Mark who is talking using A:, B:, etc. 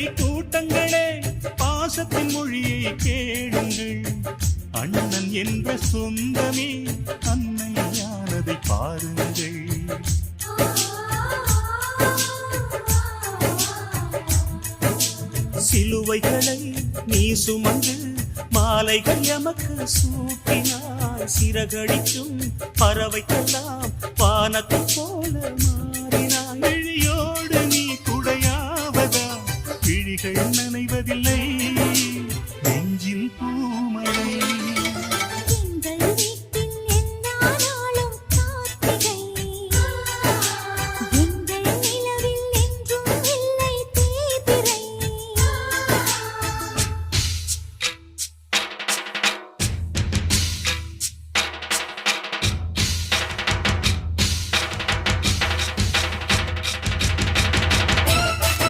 A: கூட்டங்களே பாசத்தின் மொழியை கேளுங்கள். அண்ணன் என்ற சொந்தமே அன்னையானதை பாருங்கள். சிலுவைகளை நீ சுமந்து மாலைகள் எமக்கு சூட்டினாய். சிறகடிக்கும் பறவைக்கெல்லாம் வானத்தை போல மாறினாய். விழியோடு நீ குடையாவதா? விழிகள் நனைவதில்லை.